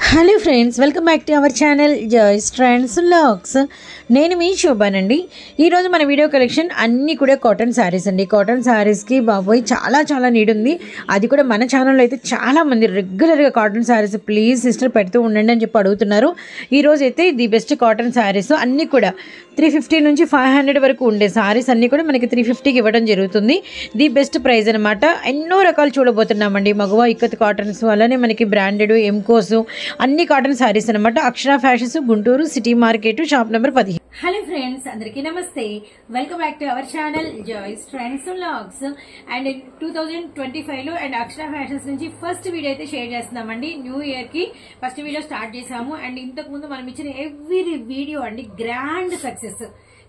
Hello friends, welcome back to our channel Joy's trends Vlogs. నేను మీ శోభానండి. ఈరోజు మన వీడియో కలెక్షన్ అన్నీ కూడా కాటన్ శారీస్ అండి. కాటన్ శారీస్కి బాబోయ్ చాలా నీడ్ ఉంది. అది కూడా మన ఛానల్లో అయితే చాలామంది రెగ్యులర్గా కాటన్ శారీస్ ప్లీజ్ సిస్టర్ పెడుతూ ఉండండి అని చెప్పి అడుగుతున్నారు. ఈరోజు అయితే ది బెస్ట్ కాటన్ శారీస్ అన్నీ కూడా 350 నుంచి 500 వరకు ఉండే శారీస్ అన్నీ కూడా మనకి 350కి ఇవ్వడం జరుగుతుంది. ది బెస్ట్ ప్రైస్ అనమాట. ఎన్నో రకాలు చూడబోతున్నామండి. మగవా ఇక్కత్ కాటన్స్, అలానే మనకి బ్రాండెడ్ ఎంకోస్ అన్ని కాటన్ శారీస్ అనమాట. Akshara fashions, Guntur city market, shop number 15. Hello friends, అందరికీ నమస్తే. Welcome back to our channel Joy's trends vlogs. And 2025 లో అండ్ అక్షర ఫ్యాషన్స్ నుంచి ఫస్ట్ వీడియో అయితే షేర్ చేస్తున్నామండి. న్యూ ఇయర్ కి ఫస్ట్ వీడియో స్టార్ట్ చేసాము. అండ్ ఇంతకు ముందు మనం ఇచ్చిన ఎవ్రీ వీడియో అండి గ్రాండ్ సక్సెస్.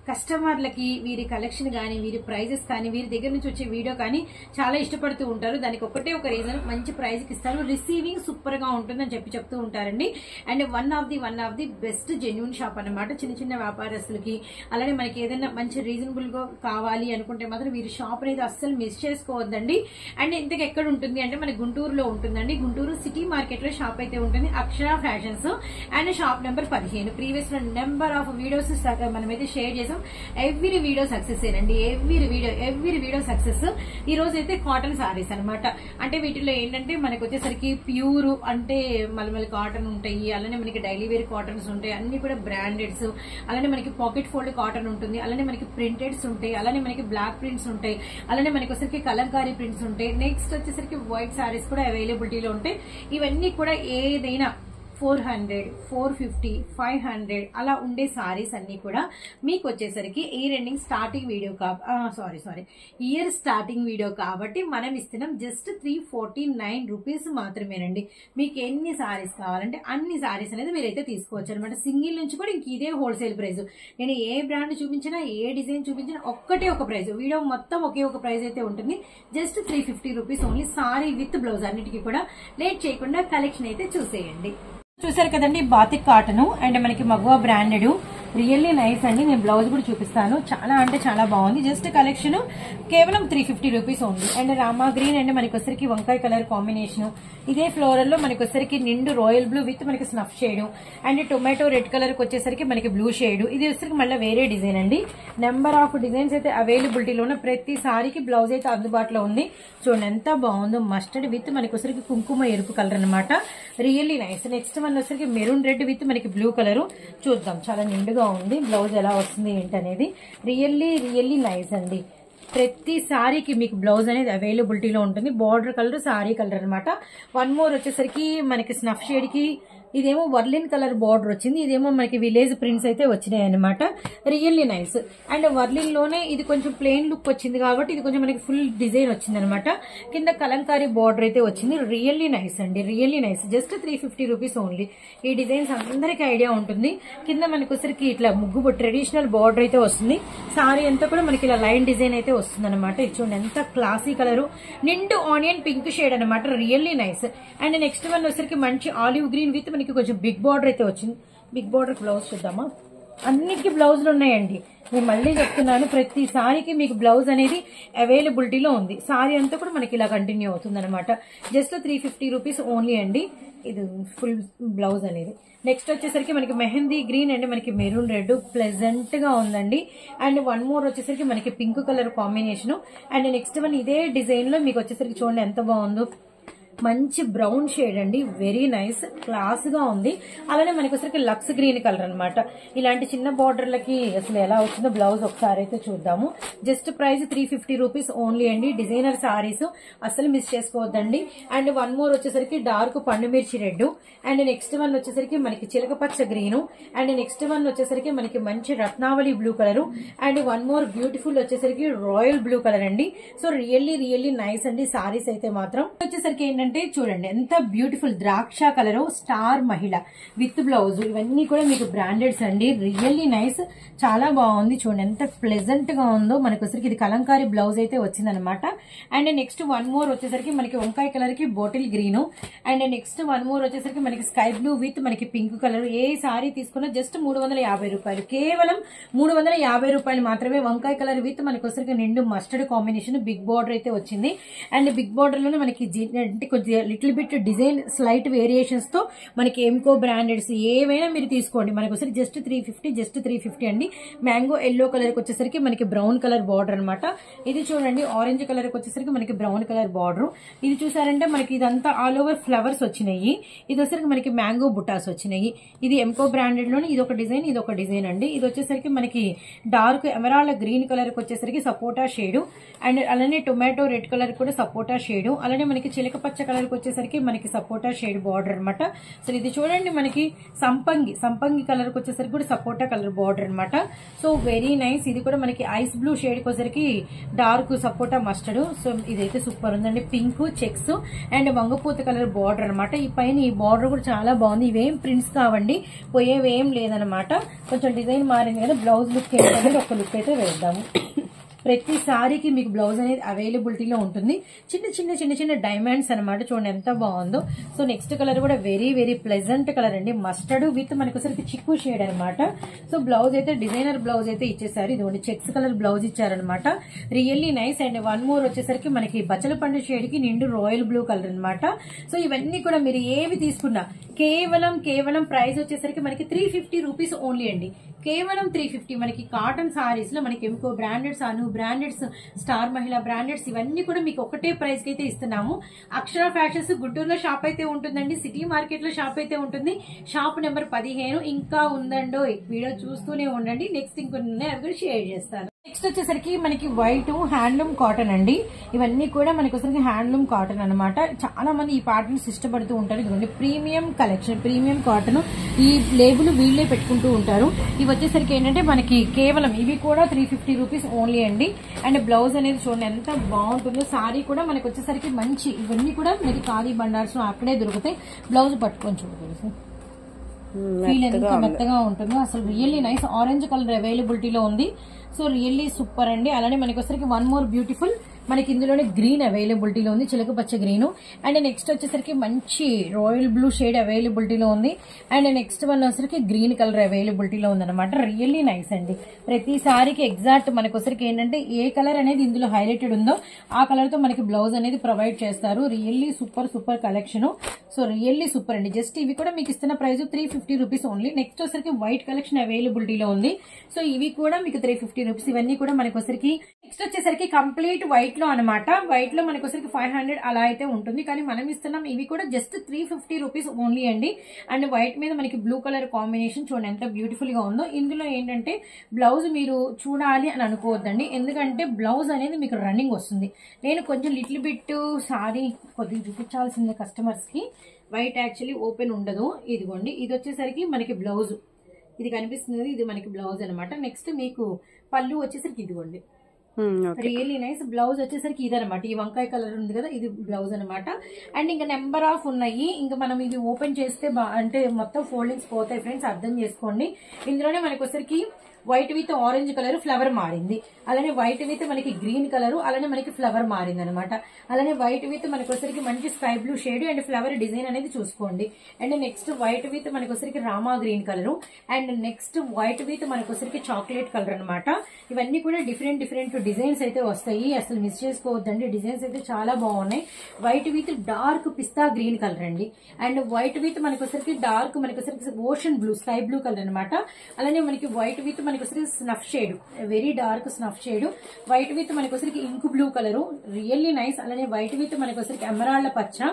కస్టమర్లకి వీరి కలెక్షన్ కానీ, వీరి ప్రైజెస్ కానీ, వీరి దగ్గర నుంచి వచ్చే వీడియో కానీ చాలా ఇష్టపడుతూ ఉంటారు. దానికి ఒకటే ఒక రీజన్, మంచి ప్రైజ్ కి ఇస్తారు, రిసీవింగ్ సూపర్ గా ఉంటుందని చెప్తూ ఉంటారండి. And one of the best genuine shop అన్నమాట. చిన్న వ్యాపారస్తులకి, అలానే మనకి ఏదైనా మంచి రీజనబుల్ గా కావాలి అనుకుంటే మాత్రం వీరి షాప్ అనేది అస్సలు మిస్ చేసుకోవద్దండి. అండ్ ఇంతకు ఎక్కడ ఉంటుంది అంటే మన గుంటూరులో ఉంటుందండి. గుంటూరు సిటీ మార్కెట్ లో షాప్ అయితే ఉంటుంది, Akshara fashions. And shop number 15. Previous లో నెంబర్ ఆఫ్ వీడియోస్ మనమైతే షేర్ చేసాం. ఎవ్రీ వీడియో సక్సెస్ ఏనండి. Every video success. ఈ రోజు అయితే కాటన్ సారీస్ అనమాట. అంటే వీటిలో ఏంటంటే మనకి వచ్చేసరికి ప్యూర్ అంటే మలమల్ కాటన్ ఉంటాయి, అలానే మనకి డైలీ వేర్ కాటన్స్ ఉంటాయి, అన్ని కూడా బ్రాండెడ్స్. అలానే మనకి పాకెట్ ఫోల్డ్ కాటన్ ఉంటుంది, అలానే మనకి ప్రింటెడ్స్ ఉంటాయి, అలానే మనకి బ్లాక్ ప్రింట్స్ ఉంటాయి, అలానే మనకి వచ్చేసరికి కలంకారీ ప్రింట్స్ ఉంటాయి. నెక్స్ట్ వచ్చేసరికి వైట్ సారీస్ కూడా అవైలబిలిటీలో ఉంటాయి. ఇవన్నీ కూడా ఏదైనా 400, 450, 500 అలా ఉండే సారీస్ అన్ని కూడా మీకు వచ్చేసరికి year ending starting video year starting video కాబట్టి మనం ఇస్తున్నాం జస్ట్ 349 రూపీస్ మాత్రమేనండి. మీకు ఎన్ని సారీస్ కావాలంటే అన్ని సారీస్ అనేది మీరైతే తీసుకోవచ్చు అనమాట. సింగిల్ నుంచి కూడా ఇంక ఇదే హోల్సేల్ ప్రైస్. నేను ఏ బ్రాండ్ చూపించినా, ఏ డిజైన్ చూపించినా ఒక్కటే ఒక ప్రైస్. వీడియో మొత్తం ఒకే ఒక ప్రైస్ అయితే ఉంటుంది. Just 350 rupees only. Sorry with blouse అన్నిటికీ కూడా. లేట్ చేయకుండా కలెక్షన్ అయితే చూసేయండి. చూసారు కదండి, బాతిక్ కాటన్ అండ్ మనకి మగవా బ్రాండెడ్, రియల్లీ నైస్ అండి. నేను బ్లౌజ్ కూడా చూపిస్తాను. చాలా అంటే చాలా బాగుంది. జస్ట్ కలెక్షన్ కేవలం 350 రూపీస్ ఉంది. అండ్ రామా గ్రీన్ అండ్ మనకి వచ్చరికి వంకాయ కలర్ కాంబినేషన్. ఇదే ఫ్లోరల్ లో మనకి వచ్చరికి నిండు రాయల్ బ్లూ విత్ మనకి snuff shade and tomato red colour కి వచ్చేసరికి మనకి బ్లూ షేడ్. ఇది వచ్చరికి మళ్ళీ వేరే డిజైన్ అండి. నెంబర్ ఆఫ్ డిజైన్స్ అయితే అవైలబిలిటీలో ఉన్న ప్రతి సారీకి బ్లౌజ్ అయితే అందుబాటులో ఉంది. చూడండి ఎంత బాగుందో. మస్టర్డ్ విత్ మనకి వచ్చరికి కుంకుమ ఎరుపు కలర్ అనమాట. Really nice. నెక్స్ట్ మన వచ్చరికి మెరూన్ రెడ్ విత్ మనకి బ్లూ కలర్. చూద్దాం, చాలా నిండుగా ఉంది. బ్లౌజ్ ఎలా వస్తుంది ఏంటనేది రియల్లీ నైస్ అండి. ప్రతి సారీకి మీకు బ్లౌజ్ అనేది అవైలబిలిటీలో ఉంటుంది. బార్డర్ కలర్, సారీ కలర్ అనమాట. వన్ మోర్ వచ్చేసరికి మనకి స్నఫ్ షేడ్ కి ఇదేమో వర్లిన్ కలర్ బార్డర్ వచ్చింది, ఇదేమో మనకి విలేజ్ ప్రింట్స్ అయితే వచ్చినాయి అనమాట. Really nice. అండ్ వర్లిన్ లోనే ఇది కొంచెం ప్లెయిన్ లుక్ వచ్చింది కాబట్టి ఇది కొంచెం మనకి ఫుల్ డిజైన్ వచ్చింది అనమాట. కింద కలంకారీ బార్డర్ అయితే వచ్చింది. రియల్లీ నైస్ అండి, really nice. Just 350 rupees only. ఈ డిజైన్స్ అందరికీ ఐడియా ఉంటుంది. కింద మనకి వచ్చరికి ఇట్లా ముగ్గు ట్రెడిషనల్ బార్డర్ అయితే వస్తుంది. సారీ అంతా కూడా మనకి ఇలా లైన్ డిజైన్ అయితే వస్తుంది అనమాట. ఇది చూడండి ఎంత క్లాసీ కలర్, నిండు ఆనియన్ పింక్ షేడ్ అనమాట. Really nice. And next one వచ్చరికి మంచి ఆలివ్ గ్రీన్ విత్ మనకి కొంచెం బిగ్ బార్డర్ అయితే వచ్చింది. బిగ్ బార్డర్ బ్లౌజ్ చూద్దామా. అన్నిటికీ బ్లౌజులు ఉన్నాయండి. నేను మళ్ళీ చెప్తున్నాను, ప్రతి సారీకి మీకు బ్లౌజ్ అనేది అవైలబిలిటీలో ఉంది. సారీ అంతా కూడా మనకి ఇలా కంటిన్యూ అవుతుంది అనమాట. జస్ట్ 350 రూపీస్ ఓన్లీ అండి. ఇది ఫుల్ బ్లౌజ్ అనేది. నెక్స్ట్ వచ్చేసరికి మనకి మెహందీ గ్రీన్ అండ్ మనకి మెరూన్ రెడ్ ప్లెజెంట్ గా ఉందండి. అండ్ వన్ మోర్ వచ్చేసరికి మనకి pink colour combination. And next one ఇదే డిజైన్ లో మీకు వచ్చేసరికి చూడండి ఎంత బాగుందో. మంచి బ్రౌన్ షేడ్ అండి. వెరీ నైస్, క్లాస్ గా ఉంది. అలానే మనకి వచ్చరికి లక్స్ గ్రీన్ కలర్ అనమాట. ఇలాంటి చిన్న బార్డర్లకి అసలు ఎలా వచ్చిందో బ్లౌజ్ ఒకసారి అయితే చూద్దాము. జస్ట్ ప్రైస్ 350 రూపీస్ ఓన్లీ అండి. డిజైనర్ సారీస్ అసలు మిస్ చేసుకోవద్దండి. అండ్ వన్ మోర్ వచ్చేసరికి డార్క్ పండు మిర్చి రెడ్. అండ్ నెక్స్ట్ వన్ వచ్చేసరికి మనకి చిలక పచ్చ గ్రీన్. అండ్ నెక్స్ట్ వన్ వచ్చేసరికి మనకి మంచి Ratnavali blue colour. And one more beautiful వచ్చేసరికి రాయల్ బ్లూ కలర్ అండి. సో రియల్లీ నైస్ అండి. సారీస్ అయితే మాత్రం వచ్చేసరికి ఏంటంటే చూడండి ఎంత బ్యూటిఫుల్ ద్రాక్ష కలర్, స్టార్ మహిళ విత్ బ్లౌజ్. ఇవన్నీ కూడా మీకు బ్రాండెడ్స్ అండి. రియల్లీ నైస్, చాలా బాగుంది. చూడండి ఎంత ప్లెజెంట్ గా ఉందో. మనకి వచ్చరికి ఇది కలంకారీ బ్లౌజ్ అయితే వచ్చిందనమాట. అండ్ నెక్స్ట్ వన్ మోర్ వచ్చేసరికి మనకి వంకాయ కలర్ కి bottle green. And next one more వచ్చేసరికి మనకి స్కై బ్లూ విత్ మనకి పింక్ కలర్. ఏ సారీ తీసుకున్నా జస్ట్ 350 రూపాయలు, కేవలం 350 రూపాయలు మాత్రమే. వంకాయ కలర్ విత్ మనకి వచ్చరికి నిండు మస్టర్డ్ కాంబినేషన్, బిగ్ బార్డర్ అయితే వచ్చింది. అండ్ బిగ్ బార్డర్ లోనే మనకి కొద్దిగా little bit design slight variations తో మనకి ఎంకో బ్రాండెడ్స్ ఏవైనా మీరు తీసుకోండి. మనకి వచ్చేసరికి జస్ట్ 350 అండి. మ్యాంగో ఎల్లో కలర్ కి వచ్చేసరికి మనకి బ్రౌన్ కలర్ బార్డర్ అనమాట. ఇది చూడండి ఆరెంజ్ కలర్ కి వచ్చేసరికి మనకి బ్రౌన్ కలర్ బార్డర్. ఇది చూసారంటే మనకి ఇదంతా ఆల్ ఓవర్ ఫ్లవర్స్ వచ్చినాయి. ఇది వచ్చేసరికి మనకి మ్యాంగో బుటాస్ వచ్చినాయి. ఇది ఎంకో బ్రాండెడ్ లోని ఇది ఒక డిజైన్, ఇది ఒక డిజైన్ అండి. ఇది వచ్చేసరికి మనకి డార్క్ ఎమరాల్డ్ గ్రీన్ కలర్ కి వచ్చేసరికి సపోటా షేడ్ అండ్ అలానే టొమాటో రెడ్ కలర్ కూడా సపోటా షేడ్, అలానే మనకి చిలక పచ్చ కలర్ కి వచ్చేసరికి మనకి సపోటా షేడ్ బార్డర్ అనమాట. సో ఇది చూడండి మనకి సంపంగి కలర్ కి వచ్చేసరికి కూడా సపోటా కలర్ బార్డర్ అనమాట. So very nice. ఇది కూడా మనకి ఐస్ బ్లూ షేడ్ కి వచ్చేసరికి డార్క్ సపోటా మస్టర్డ్. సో ఇదైతే సూపర్ ఉందండి. పింక్ చెక్స్ అండ్ వంగపూత కలర్ బార్డర్ అనమాట. ఈ పైన ఈ బార్డర్ కూడా చాలా బాగుంది. ఇవేం ప్రింట్స్ కావండి, పోయేవేం లేదనమాట. కొంచెం డిజైన్ మారింది కదా. బ్లౌజ్ లుక్ ఏంటంటే ఒక లుక్ అయితే వేద్దాము. ప్రతి సారీకి మీకు బ్లౌజ్ అనేది అవైలబిలిటీలో ఉంటుంది. చిన్న డైమండ్స్ అనమాట. చూడండి ఎంత బాగుందో. సో నెక్స్ట్ కలర్ కూడా వెరీ వెరీ ప్లెజెంట్ కలర్ అండి. మస్టర్డ్ విత్ మనకి ఒకసారికి చిక్కు షేడ్ అనమాట. సో బ్లౌజ్ అయితే డిజైనర్ బ్లౌజ్ అయితే ఇచ్చేసారు. ఇదిగోండి చెక్స్ కలర్ బ్లౌజ్ ఇచ్చారనమాట. Really nice. And one more వచ్చేసరికి మనకి బచ్చల పండు షేడ్ కి నిండు రాయల్ బ్లూ కలర్ అనమాట. సో ఇవన్నీ కూడా మీరు ఏవి తీసుకున్నా కేవలం ప్రైస్ వచ్చేసరికి మనకి 350 రూపీస్ ఓన్లీ అండి. కేవలం 350. మనకి కాటన్ సారీస్ లో మనకి ఎంకో బ్రాండెడ్స్, అను బ్రాండెడ్స్, స్టార్ మహిళా బ్రాండెడ్స్ ఇవన్నీ కూడా మీకు ఒకటే ప్రైస్ కి అయితే ఇస్తున్నాము. అక్షర ఫ్యాషన్స్ గుంటూరులో షాప్ అయితే ఉంటుందండి. సిటీ మార్కెట్ లో షాప్ అయితే ఉంటుంది. షాప్ నెంబర్ 15 ఇంకా ఉందండో. వీడియో చూస్తూనే ఉండండి. నెక్స్ట్ ఇంకొన్ని అవి కూడా షేర్ చేస్తాను. నెక్స్ట్ వచ్చేసరికి మనకి వైట్ హ్యాండ్లూమ్ కాటన్ అండి. ఇవన్నీ కూడా మనకి వచ్చేసరికి హ్యాండ్లూమ్ కాటన్ అనమాట. చాలా మంది ఈ ప్యాటర్న్స్ ఇష్టపడుతూ ఉంటారు. ఇదిగోండి ప్రీమియం కలెక్షన్, ప్రీమియం కాటన్. ఈ లేబుల్ వీళ్ళే పెట్టుకుంటూ ఉంటారు. ఇవి వచ్చేసరికి ఏంటంటే మనకి కేవలం ఇవి కూడా 350 రూపీస్ ఓన్లీ అండి. అండ్ బ్లౌజ్ అనేది చూడండి ఎంత బాగుంటుందో. సారీ కూడా మనకి వచ్చేసరికి మంచి, ఇవన్నీ కూడా మనకి ఖాదీ బండార్స్ అక్కడే దొరుకుతాయి. బ్లౌజ్ పట్టుకొని చూడగలుగుతాం. ఫీల్ ఎంత మెత్తగా ఉంటుందో అసలు. Really nice. ఆరెంజ్ కలర్ అవైలబిలిటీలో ఉంది. సో రియల్లీ సూపర్ అండి. అలానే మనకి వచ్చేసరికి వన్ మోర్ బ్యూటిఫుల్ మనకి ఇందులోనే గ్రీన్ అవైలబిలిటీలో ఉంది, చిలక పచ్చ గ్రీన్. అండ్ నెక్స్ట్ వచ్చేసరికి మంచి రాయల్ బ్లూ షేడ్ అవైలబిలిటీలో ఉంది. అండ్ నెక్స్ట్ వన్ వచ్చేసరికి గ్రీన్ కలర్ అవైలబిలిటీలో ఉంది అనమాట. రియల్లీ నైస్ అండి. ప్రతి సారీకి ఎగ్జాక్ట్ మనకి వచ్చేసరికి ఏంటంటే ఏ కలర్ అనేది ఇందులో హైలైటెడ్ ఉందో ఆ కలర్ తో మనకి బ్లౌజ్ అనేది ప్రొవైడ్ చేస్తారు. Really super collection. So really super అండి. జస్ట్ ఇవి కూడా మీకు ఇస్తున్న ప్రైస్ 350 రూపీస్ ఓన్లీ. నెక్స్ట్ వచ్చేసరికి వైట్ కలెక్షన్ అవైలబిలిటీలో ఉంది. సో ఇవి కూడా మీకు 350 రూపీస్. ఇవన్నీ కూడా మనకి వచ్చేసరికి నెక్స్ట్ వచ్చేసరికి కంప్లీట్ వైట్ లో అనమాట. వైట్ లో మనకి వచ్చేసరికి 500 అలా అయితే ఉంటుంది. కానీ మనం ఇస్తున్నాం ఇవి కూడా జస్ట్ 350 రూపీస్ ఓన్లీ అండి. అండ్ వైట్ మీద మనకి బ్లూ కలర్ కాంబినేషన్ చూడండి ఎంత బ్యూటిఫుల్ గా ఉందో. ఇందులో ఏంటంటే బ్లౌజ్ మీరు చూడాలి అని అనుకోవద్దండి, ఎందుకంటే బ్లౌజ్ అనేది మీకు రన్నింగ్ వస్తుంది. నేను కొంచెం లిటిల్ బిట్ సారీ కొద్దిగా చూపించాల్సిందే కస్టమర్స్ కి. వైట్ యాక్చువల్లీ ఓపెన్ ఉండదు. ఇదిగోండి ఇది వచ్చేసరికి మనకి బ్లౌజ్, ఇది కనిపిస్తుంది, ఇది మనకి బ్లౌజ్ అనమాట. నెక్స్ట్ మీకు పళ్ళు వచ్చేసరికి ఇదిగోండి రియల్లీ నైస్. బ్లౌజ్ వచ్చేసరికి ఇదనమాట. ఈ వంకాయ కలర్ ఉంది కదా, ఇది బ్లౌజ్ అనమాట. అండ్ ఇంకా నెంబర్ ఆఫ్ ఉన్నాయి. ఇంకా మనం ఇది ఓపెన్ చేస్తే అంటే మొత్తం ఫోల్డింగ్స్ పోతాయి ఫ్రెండ్స్, అర్థం చేసుకోండి. ఇందులోనే మనకి వచ్చేసరికి white with orange colour flower మారింది. అలానే వైట్ విత్ మనకి గ్రీన్ కలర్, అలానే మనకి ఫ్లవర్ మారింది అనమాట. అలానే వైట్ విత్ మనకి వచ్చరికి మంచి sky blue shade and flower design అనేది చూసుకోండి. అండ్ నెక్స్ట్ వైట్ విత్ మనకి వచ్చరికి Rama green colour. And next white with మనకి వచ్చరికి చాక్లెట్ కలర్ అనమాట. ఇవన్నీ కూడా డిఫరెంట్ డిజైన్స్ అయితే వస్తాయి. అసలు మిస్ చేసుకోవద్దండి. డిజైన్స్ అయితే చాలా బాగున్నాయి. White with dark pista green colour అండి. అండ్ వైట్ విత్ మనకి వచ్చరికి డార్క్ మనకి వచ్చరికి ocean blue sky blue colour అనమాట. అలానే మనకి వైట్ విత్ మనకి వచ్చరికి snuff shade, very dark snuff shade. White with మనకి వచ్చరికి ink blue colour, really nice. అలానే వైట్ విత్ మనకి వచ్చరికి ఎమరాల్డ్ పచ్చ,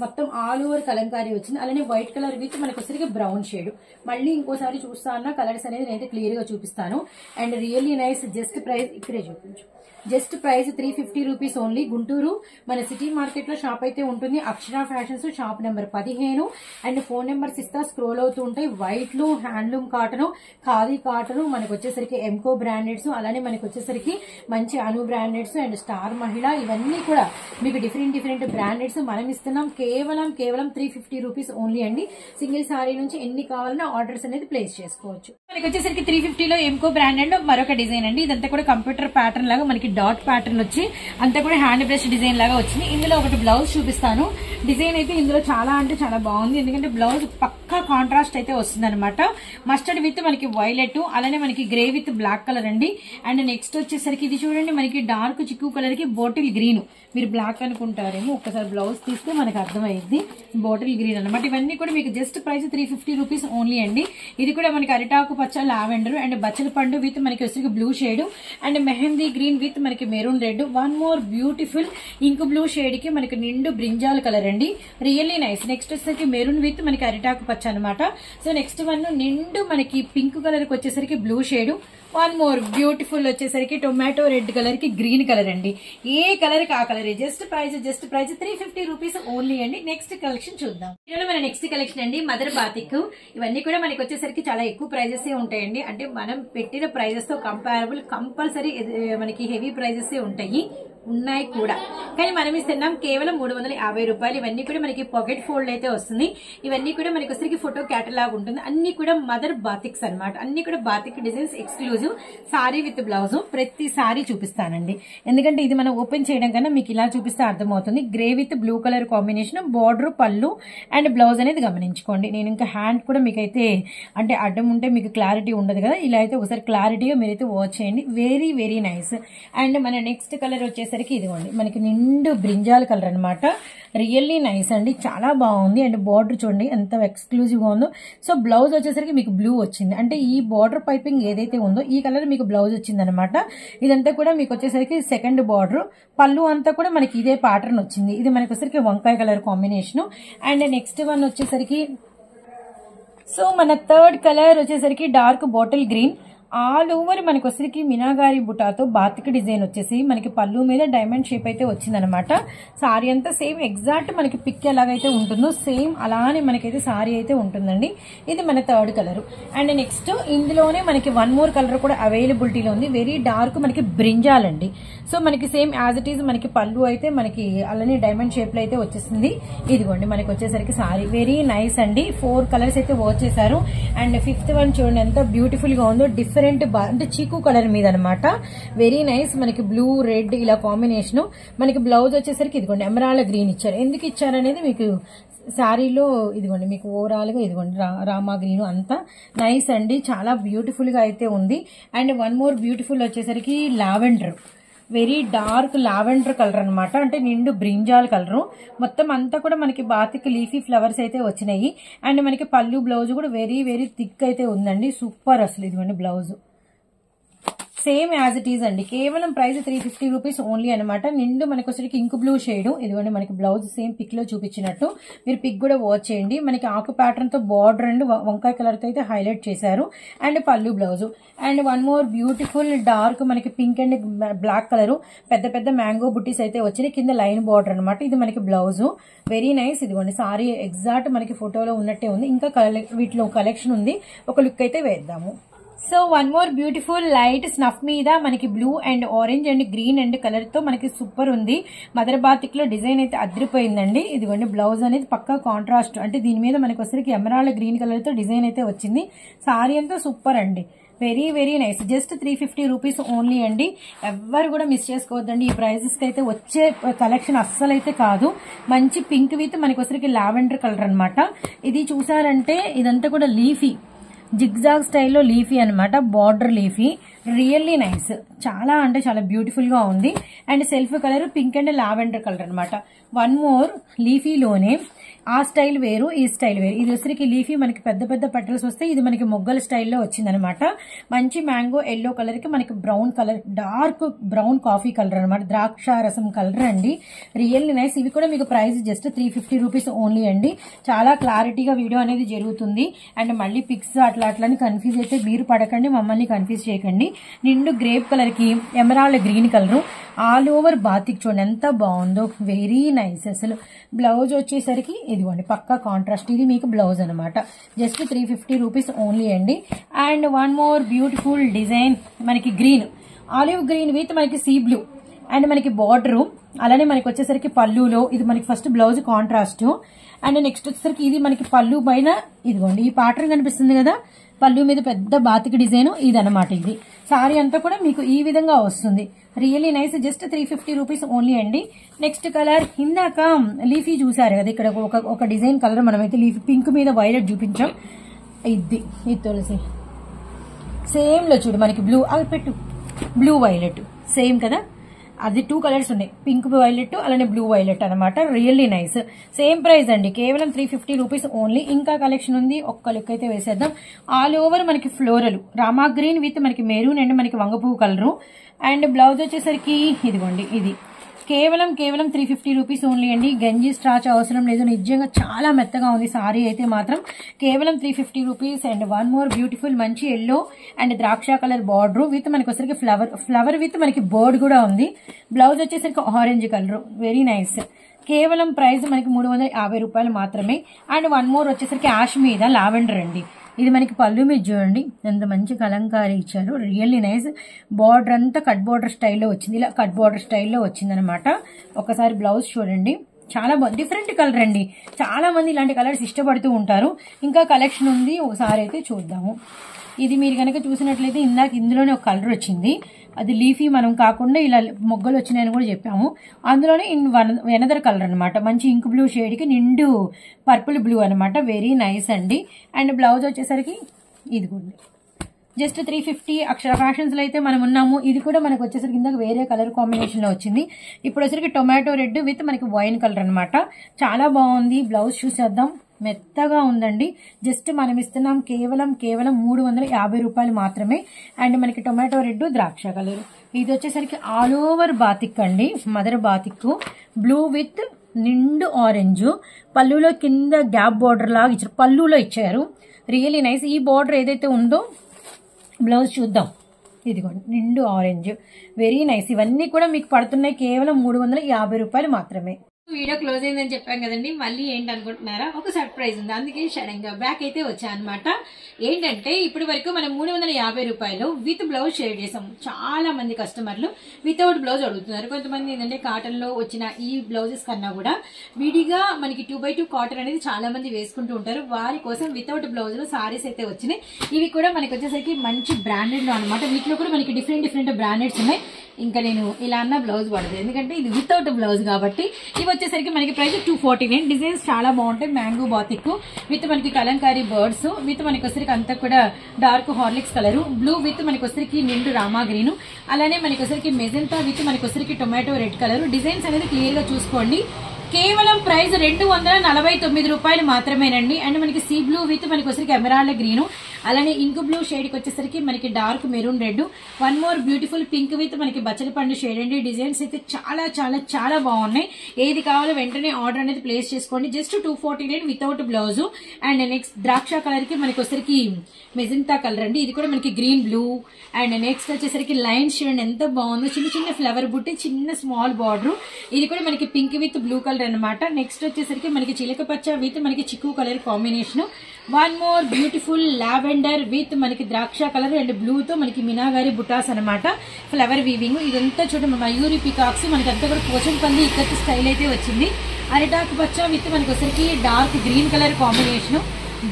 మొత్తం ఆల్ ఓవర్ కలంకారీ వచ్చింది. అలానే వైట్ కలర్ విత్ మనకి వచ్చరికి బ్రౌన్ షేడ్. మళ్ళీ ఇంకోసారి చూస్తా అన్న కలర్స్ అనేది నేనైతే క్లియర్ గా చూపిస్తాను. And really nice. Just price ఇక్కడే చూపించు. Just price 350 rupees only. Guntur మన సిటీ మార్కెట్ లో షాప్ అయితే ఉంటుంది. Akshara fashions shop number 15. And phone numbers ఇస్తా, స్క్రోల్ అవుతూ ఉంటాయి. వైట్ లో హ్యాండ్లూమ్ కాటన్, ఖాదీ కాటన్, మనకి వచ్చేసరికి ఎంకో బ్రాండెడ్స్, అలానే మనకి వచ్చేసరికి మంచి అను బ్రాండెడ్స్ అండ్ స్టార్ మహిళ, ఇవన్నీ కూడా మీకు డిఫరెంట్ బ్రాండెడ్స్ మనం ఇస్తున్నాం. కేవలం 350 రూపీస్ ఓన్లీ అండి. సింగిల్ సారీ నుంచి ఎన్ని కావాలన్నా ఆర్డర్స్ అనేది ప్లేస్ చేసుకోవచ్చు. మనకి వచ్చేసరికి 350 లో ఎంకో బ్రాండెడ్ లో మరొక డిజైన్ అండి. ఇదంతా కూడా కంప్యూటర్ ప్యాటర్న్ లాగా మనకి డాట్ ప్యాటర్న్ వచ్చి అంతా కూడా హ్యాండ్ బ్రష్ డిజైన్ లాగా వచ్చింది. ఇందులో ఒకటి బ్లౌజ్ చూపిస్తాను. డిజైన్ అయితే ఇందులో చాలా అంటే చాలా బాగుంది. ఎందుకంటే బ్లౌజ్ పక్కా కాంట్రాస్ట్ అయితే వస్తుంది అనమాట. మస్టర్డ్ విత్ మనకి వైలెట్, అలానే మనకి గ్రే విత్ బ్లాక్ కలర్ అండి. అండ్ నెక్స్ట్ వచ్చేసరికి ఇది చూడండి, మనకి డార్క్ చిక్కు కలర్ కి బాటిల్ గ్రీన్. మీరు బ్లాక్ అనుకుంటారేమో, ఒక్కసారి బ్లౌజ్ తీస్తే మనకి అర్థమైంది. బాటిల్ గ్రీన్ అనమాట. ఇవన్నీ కూడా మీకు జస్ట్ ప్రైస్ 350 రూపీస్ ఓన్లీ అండి. ఇది కూడా మనకి అరిటాకు పచ్చ, లావెండర్ అండ్ బచ్చల పండు విత్ మనకి వచ్చేసరికి blue shade and mehndi green with మనకి maroon red. One more beautiful ink blue shade కి మనకి నిండు బ్రింజాల్ కలర్ అండి. Really nice. నెక్స్ట్ వచ్చేసరికి మెరూన్ విత్ మనకి అరిటాకు పచ్చ అనమాట. సో నెక్స్ట్ వన్ నిండు మనకి పింక్ కలర్ కి వచ్చేసరికి blue shade. One more beautiful వచ్చేసరికి టొమాటో రెడ్ కలర్ కి గ్రీన్ కలర్ అండి. ఏ కలర్ కి ఆ colour. Just price 350 rupees only అండి. నెక్స్ట్ కలెక్షన్ చూద్దాం. మన నెక్స్ట్ కలెక్షన్ అండి మదర్ బాతిక్. ఇవన్నీ కూడా మనకి వచ్చేసరికి చాలా ఎక్కువ ప్రైజెస్ ఉంటాయండి. అంటే మనం పెట్టిన ప్రైజెస్ తో కంపారబుల్ కంపల్సరీ మనకి హెవీ ప్రైజెస్ ఉంటాయి, ఉన్నాయి కూడా. కానీ మనం ఇస్తున్నాం కేవలం 350 రూపాయలు. ఇవన్నీ కూడా మనకి పాకెట్ ఫోల్డ్ అయితే వస్తుంది. ఇవన్నీ కూడా మనకి వచ్చరికి ఫోటో క్యాటలాగ్ ఉంటుంది. అన్ని కూడా మదర్ బాతిక్స్ అనమాట. అన్ని కూడా batik designs exclusive sorry with blouse. ప్రతి సారీ చూపిస్తానండి, ఎందుకంటే ఇది మనం ఓపెన్ చేయడం కన్నా మీకు ఇలా చూపిస్తే అర్థమవుతుంది. Grey with blue colour combination, border, పళ్ళు అండ్ బ్లౌజ్ అనేది గమనించుకోండి. నేను ఇంకా హ్యాండ్ కూడా మీకైతే అంటే అడ్డం ఉంటే మీకు క్లారిటీ ఉండదు కదా, ఇలా అయితే ఒకసారి క్లారిటీగా మీరైతే వాచ్ చేయండి. Very very nice. అండ్ మన నెక్స్ట్ కలర్ వచ్చేసరికి ఇదిగోండి, మనకి నిండు బ్రింజాల్ కలర్ అనమాట. రియల్లీ నైస్ అండి, చాలా బాగుంది. అండ్ బార్డర్ చూడండి ఎంత ఎక్స్క్లూజివ్ గా ఉందో. సో బ్లౌజ్ వచ్చేసరికి మీకు బ్లూ వచ్చింది. అంటే ఈ బార్డర్ పైపింగ్ ఏదైతే ఉందో ఈ కలర్ మీకు బ్లౌజ్ వచ్చింది అనమాట. ఇదంతా కూడా మీకు వచ్చేసరికి సెకండ్ బార్డర్, పళ్ళు అంతా కూడా మనకి ఇదే ప్యాటర్న్ వచ్చింది. ఇది మనకి వచ్చేసరికి వంకాయ colour combination. And next one వచ్చేసరికి సో మన థర్డ్ కలర్ వచ్చేసరికి dark bottle green. All over మనకి వచ్చేసరికి మినాగారి బుటాతో బాతిక్ డిజైన్ వచ్చేసి మనకి పళ్ళు మీద డైమండ్ షేప్ అయితే వచ్చిందనమాట. సారీ అంతా సేమ్ ఎగ్జాక్ట్ మనకి పిక్ ఎలాగైతే ఉంటుందో సేమ్ అలానే మనకైతే సారీ అయితే ఉంటుందండి. ఇది మన థర్డ్ కలర్. అండ్ నెక్స్ట్ ఇందులోనే మనకి వన్ మోర్ కలర్ కూడా అవైలబిలిటీలో ఉంది. వెరీ డార్క్ మనకి బ్రింజాల్ అండి. సో మనకి సేమ్ యాజ్ ఇట్ ఈజ్ మనకి పళ్ళు అయితే మనకి అలానే డైమండ్ షేప్ లో అయితే వచ్చేసింది. ఇదిగోండి మనకి వచ్చేసరికి సారీ వెరీ నైస్ అండి. 4 కలర్స్ అయితే వర్క్ చేశారు. అండ్ ఫిఫ్త్ వన్ చూడండి ఎంత బ్యూటిఫుల్ గా ఉందో. డిఫరెంట్ అంటే చీకు కలర్ మీద అనమాట. Very nice. మనకి బ్లూ రెడ్ ఇలా కాంబినేషన్. మనకి బ్లౌజ్ వచ్చేసరికి ఇదిగోండి ఎమరాల్డ్ గ్రీన్ ఇచ్చారు. ఎందుకు ఇచ్చారనేది మీకు శారీలో ఇదిగోండి మీకు ఓవరాల్ గా ఇదిగోండి రామా గ్రీన్ అంతా నైస్ అండి. చాలా బ్యూటిఫుల్ గా అయితే ఉంది. అండ్ వన్ మోర్ బ్యూటిఫుల్ వచ్చేసరికి lavender, very dark lavender colour అనమాట. అంటే నిండు బ్రింజాల్ కలర్. మొత్తం అంతా కూడా మనకి బాతిక్ లీఫీ ఫ్లవర్స్ అయితే వచ్చినాయి. అండ్ మనకి పళ్ళు బ్లౌజ్ కూడా వెరీ వెరీ థిక్ అయితే ఉందండి. సూపర్ అసలు. ఇదిగోండి blouse same as it is అండి. కేవలం ప్రైస్ 350 రూపీస్ ఓన్లీ అనమాట. నిండు మనకి వచ్చరికి ఇంక్ బ్లూ షేడ్. ఇదిగోండి మనకి బ్లౌజ్ సేమ్ పిక్ లో చూపించినట్టు. మీరు పిక్ కూడా వాచ్ చేయండి. మనకి ఆకు ప్యాటర్న్ తో బార్డర్ అండ్ వంకాయ కలర్ తో అయితే హైలైట్ చేశారు. అండ్ పళ్ళు blouse. And one more beautiful dark మనకి పింక్ అండ్ బ్లాక్ కలర్ పెద్ద పెద్ద మ్యాంగో బుట్టీస్ అయితే వచ్చినాయి. కింద లైన్ బార్డర్ అనమాట. ఇది మనకి బ్లౌజ్. Very nice. ఇదిగోండి సారీ ఎగ్జాక్ట్ మనకి ఫోటోలో ఉన్నట్టే ఉంది. ఇంకా వీటిలో కలెక్షన్ ఉంది, ఒక లుక్ అయితే వేద్దాము. So one more beautiful light snuff మీద మనకి blue and orange and green and colour తో మనకి సూపర్ ఉంది. మదర్ బాతిక్ లో డిజైన్ అయితే అదిరిపోయిందండి. ఇదిగోండి బ్లౌజ్ అనేది పక్కా కాంట్రాస్ట్. అంటే దీని మీద మనకి వచ్చరికి ఎమరాల్డ్ గ్రీన్ కలర్ తో డిజైన్ అయితే వచ్చింది. సారీ అంతా సూపర్ అండి. Very very nice. Just 350 rupees only అండి. ఎవ్వరు కూడా మిస్ చేసుకోవద్దండి. ఈ ప్రైజెస్ కి అయితే వచ్చే కలెక్షన్ అస్సలు అయితే కాదు. మంచి పింక్ విత్ మనకి వచ్చరికి లావెండర్ కలర్ అనమాట. ఇది చూసారంటే ఇదంతా కూడా లీఫీ జిగ్జాగ్ స్టైల్లో లీఫీ అనమాట. Border leafy really nice. చాలా అంటే చాలా బ్యూటిఫుల్ గా ఉంది. And self colour pink and lavender colour అనమాట. వన్ మోర్ లీఫీలోనే ఆ స్టైల్ వేరు, ఈ స్టైల్ వేరు. ఇది వచ్చరికి లీఫీ మనకి పెద్ద పెద్ద పెటల్స్ వస్తాయి. ఇది మనకి మొగ్గల స్టైల్లో వచ్చిందనమాట. మంచి మ్యాంగో ఎల్లో కలర్ కి మనకి brown colour, dark brown coffee colour అనమాట. ద్రాక్ష రసం కలర్ అండి. Really nice. ఇవి కూడా మీకు ప్రైస్ జస్ట్ 350 రూపీస్ ఓన్లీ అండి. చాలా క్లారిటీగా వీడియో అనేది జరుగుతుంది. అండ్ మళ్ళీ పిక్స్ అట్లా కన్ఫ్యూజ్ అయితే మీరు పడకండి, మమ్మల్ని కన్ఫ్యూజ్ చేయకండి. నిండు గ్రేప్ కలర్ కి emerald green colour. All over batik చూడండి ఎంత బాగుందో. వెరీ నైస్ అసలు. బ్లౌజ్ వచ్చేసరికి ఇదిగోండి పక్కా కాంట్రాస్ట్. ఇది మీకు బ్లౌజ్ అనమాట. జస్ట్ 350 రూపీస్ ఓన్లీ అండి. And one more beautiful design మనకి గ్రీన్, ఆలివ్ గ్రీన్ విత్ మనకి సీ బ్లూ అండ్ మనకి బార్డరు, అలానే మనకి వచ్చేసరికి పళ్ళులో ఇది మనకి first blouse contrast. And next వచ్చేసరికి ఇది మనకి పళ్ళు పైన ఇదిగోండి ఈ ప్యాటర్న్ కనిపిస్తుంది కదా, పళ్ళు మీద పెద్ద బాతికి డిజైన్ ఇది అనమాట. ఇది సారీ అంతా కూడా మీకు ఈ విధంగా వస్తుంది. Really nice. Just 350 rupees only అండి. నెక్స్ట్ కలర్ ఇందాక లీఫీ చూసారు కదా, ఇక్కడ ఒక డిజైన్ కలర్ మనమైతే లీఫీ పింక్ మీద వైలెట్ చూపించాం. ఇది తులసి సేమ్ లో చూడు మనకి బ్లూ అది పెట్టు, బ్లూ వైలెట్ సేమ్ కదా, అది 2 కలర్స్ ఉన్నాయి, పింక్ వైలెట్ అలానే బ్లూ వైలెట్ అనమాట. Really nice. సేమ్ ప్రైస్ అండి, కేవలం 350 రూపీస్ ఓన్లీ. ఇంకా కలెక్షన్ ఉంది, ఒక్క లుక్ అయితే వేసేద్దాం. ఆల్ ఓవర్ మనకి ఫ్లోరల్ రామా గ్రీన్ విత్ మనకి మెరూన్ అండ్ మనకి వంగపువ్వు కలరు. అండ్ బ్లౌజ్ వచ్చేసరికి ఇదిగోండి ఇది కేవలం 350 రూపీస్ ఓన్లీ అండి. గంజి స్టార్చ్ అవసరం లేదు, నిజంగా చాలా మెత్తగా ఉంది సారీ అయితే మాత్రం. కేవలం 350 rupees. And one more beautiful మంచి ఎల్లో అండ్ ద్రాక్ష కలర్ బార్డర్ విత్ మనకి వచ్చేసరికి ఫ్లవర్ విత్ మనకి బర్డ్ కూడా ఉంది. బ్లౌజ్ వచ్చేసరికి ఆరెంజ్ కలర్, వెరీ నైస్. కేవలం ప్రైస్ మనకి 350 రూపాయలు మాత్రమే. అండ్ వన్ మోర్ వచ్చేసరికి యాష్ మీద లావెండర్ అండి. ఇది మనకి పళ్ళు మీద చూడండి ఎంత మంచి కలంకారీ ఇచ్చారు. Really nice. బార్డర్ అంతా కట్ బార్డర్ స్టైల్లో వచ్చింది, ఇలా కట్ బార్డర్ స్టైల్లో వచ్చింది అనమాట. ఒకసారి బ్లౌజ్ చూడండి, చాలా డిఫరెంట్ కలర్ అండి. చాలా మంది ఇలాంటి కలర్స్ ఇష్టపడుతూ ఉంటారు. ఇంకా కలెక్షన్ ఉంది, ఒకసారి అయితే చూద్దాము. ఇది మీరు కనుక చూసినట్లయితే ఇందాక ఇందులోనే ఒక కలర్ వచ్చింది, అది లీఫీ మనం కాకుండా ఇలా మొగ్గలు వచ్చినాయని కూడా చెప్పాము. అందులోనే వెనదర్ కలర్ అనమాట, మంచి ఇంక్ బ్లూ షేడ్ కి నిండు పర్పుల్ బ్లూ అనమాట. వెరీ నైస్ అండి. అండ్ బ్లౌజ్ వచ్చేసరికి ఇది కూడా జస్ట్ 350. అక్షర ఫ్యాషన్స్ లో అయితే మనం ఉన్నాము. ఇది కూడా మనకు వచ్చేసరికి ఇందాక వేరే కలర్ కాంబినేషన్ లో వచ్చింది. ఇప్పుడు వచ్చేసరికి టొమాటో రెడ్ విత్ మనకి వైన్ కలర్ అనమాట. చాలా బాగుంది. బ్లౌజ్ చూసేద్దాం, మెత్తగా ఉందండి. జస్ట్ మనం ఇస్తున్నాం కేవలం 350 రూపాయలు మాత్రమే. అండ్ మనకి టొమాటో రెడ్ ద్రాక్ష కలర్. ఇది వచ్చేసరికి ఆల్ ఓవర్ బాతిక్ అండి, మదర్ బాతిక్ బ్లూ విత్ నిండు ఆరెంజ్. పళ్ళులో కింద గ్యాప్ బార్డర్ లాగా ఇచ్చారు, పళ్ళులో ఇచ్చారు. Really nice. ఈ బార్డర్ ఏదైతే ఉందో బ్లౌజ్ చూద్దాం, ఇదిగోండి నిండు ఆరెంజ్, వెరీ నైస్. ఇవన్నీ కూడా మీకు పడుతున్నాయి కేవలం 350 రూపాయలు మాత్రమే. వీడియో క్లోజ్ అయిందని చెప్పాం కదండి, మళ్ళీ ఏంటనుకుంటున్నారా, ఒక సర్ప్రైజ్ ఉంది. అందుకే సడన్ గా బ్యాక్ అయితే వచ్చా అనమాట. ఏంటంటే ఇప్పటి వరకు మనం 350 రూపాయలు విత్ బ్లౌజ్ షేర్ చేసాం. చాలా మంది కస్టమర్లు వితౌట్ బ్లౌజ్ అడుగుతున్నారు. కొంతమంది ఏంటంటే కాటన్ లో వచ్చిన ఈ బ్లౌజెస్ కన్నా కూడా విడిగా మనకి 2x2 కాటన్ అనేది చాలా మంది వేసుకుంటూ ఉంటారు. వారి కోసం వితౌట్ బ్లౌజ్ లో సారీస్ అయితే వచ్చినాయి. ఇవి కూడా మనకి వచ్చేసరికి మంచి బ్రాండెడ్ లో అనమాట. వీటిలో కూడా మనకి డిఫరెంట్ బ్రాండెడ్స్ ఉన్నాయి. ఇంకా నేను ఇలా అన్న బ్లౌజ్ పడదు, ఎందుకంటే ఇది వితౌట్ బ్లౌజ్ కాబట్టి. ఇవి వచ్చేసరికి మనకి ప్రైస్ 249. డిజైన్స్ చాలా బాగుంటాయి. మ్యాంగో బాతిక్ విత్ మనకి కలంకారీ బర్డ్స్ విత్ మనకి వచ్చరికి అంతా కూడా dark Horlicks colour, blue with మనకి వచ్చరికి నిండు రామా గ్రీన్, అలానే మనకి వచ్చరికి మెజెంటా విత్ మనకి వచ్చరికి టొమాటో రెడ్ కలర్. డిజైన్స్ అనేది క్లియర్ గా చూసుకోండి. కేవలం ప్రైస్ 249 రూపాయలు మాత్రమేనండి. అండ్ మనకి సీ బ్లూ విత్ మనకి వచ్చరికి ఎమరాల్డ్ గ్రీన్, అలానే ఇంక్ బ్లూ షేడ్ కి వచ్చేసరికి మనకి dark maroon red, one more beautiful pink with మనకి బచ్చలి పండు షేడ్ అండి. డిజైన్స్ అయితే చాలా బాగున్నాయి. ఏది కావాలో వెంటనే ఆర్డర్ అనేది ప్లేస్ చేసుకోండి. Just 249 without blouse. And next ద్రాక్ష కలర్ కి మనకి వచ్చరికి మెజెంటా కలర్ అండి. ఇది కూడా మనకి గ్రీన్ బ్లూ. అండ్ నెక్స్ట్ వచ్చేసరికి లైన్ షేడ్ ఎంత బాగుందో, చిన్న ఫ్లవర్ బుట్టి, చిన్న స్మాల్ బార్డర్. ఇది కూడా మనకి పింక్ విత్ బ్లూ కలర్ అనమాట. నెక్స్ట్ వచ్చేసరికి మనకి చిలక పచ్చ విత్ మనకి చిక్కు colour combination. One more beautiful lavender with మనకి ద్రాక్ష కలర్ అండ్ బ్లూ తో మనకి మినాగారి బుటాస్ అనమాట. ఫ్లవర్ వీవింగ్ ఇదంతా చూడండి, మయూరి పికాక్స్ మనకి అంతా కూడా పోచంపల్లి ఇక్కత్ స్టైల్ అయితే వచ్చింది. అరిటాకు పచ్చ విత్ మనకి వచ్చరికి dark green colour combination,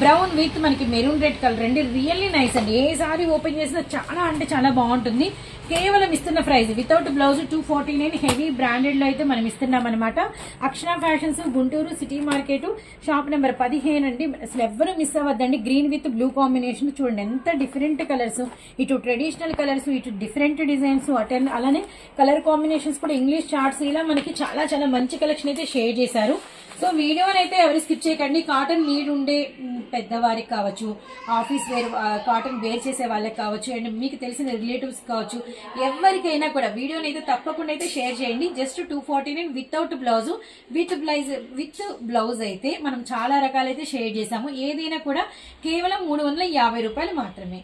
brown with మనకి మెరూన్ రెడ్ కలర్ అండి. రియల్లీ నైస్ అండి. ఏ సారీ ఓపెన్ చేసినా చాలా బాగుంటుంది. కేవలం ఇస్తున్న price without blouse 249. Heavy branded లో అయితే మనం ఇస్తున్నాం అనమాట. Akshara fashions, Guntur city market, shop number 15 అండి. అసలు ఎవ్వరూ మిస్ అవ్వద్దండి. గ్రీన్ విత్ బ్లూ కాంబినేషన్ చూడండి ఎంత డిఫరెంట్ కలర్స్, ఇటు ట్రెడిషనల్ కలర్స్, ఇటు డిఫరెంట్ డిజైన్స్, అలానే కలర్ కాంబినేషన్స్ కూడా ఇంగ్లీష్ చార్ట్స్, ఇలా మనకి చాలా మంచి కలెక్షన్ అయితే షేర్ చేశారు. సో వీడియోని అయితే ఎవరు స్కిప్ చేయకండి. కాటన్ నీడ్ ఉండే పెద్దవారికి కావచ్చు, ఆఫీస్ వేర్ కాటన్ వేర్ చేసే వాళ్ళకి కావచ్చు, అండ్ మీకు తెలిసిన రిలేటివ్స్ కావచ్చు, ఎవరికైనా కూడా వీడియోని అయితే తప్పకుండా అయితే షేర్ చేయండి. Just 249 without blouse. With blouse అయితే మనం చాలా రకాలైతే షేర్ చేసాము. ఏదైనా కూడా కేవలం 350 రూపాయలు మాత్రమే.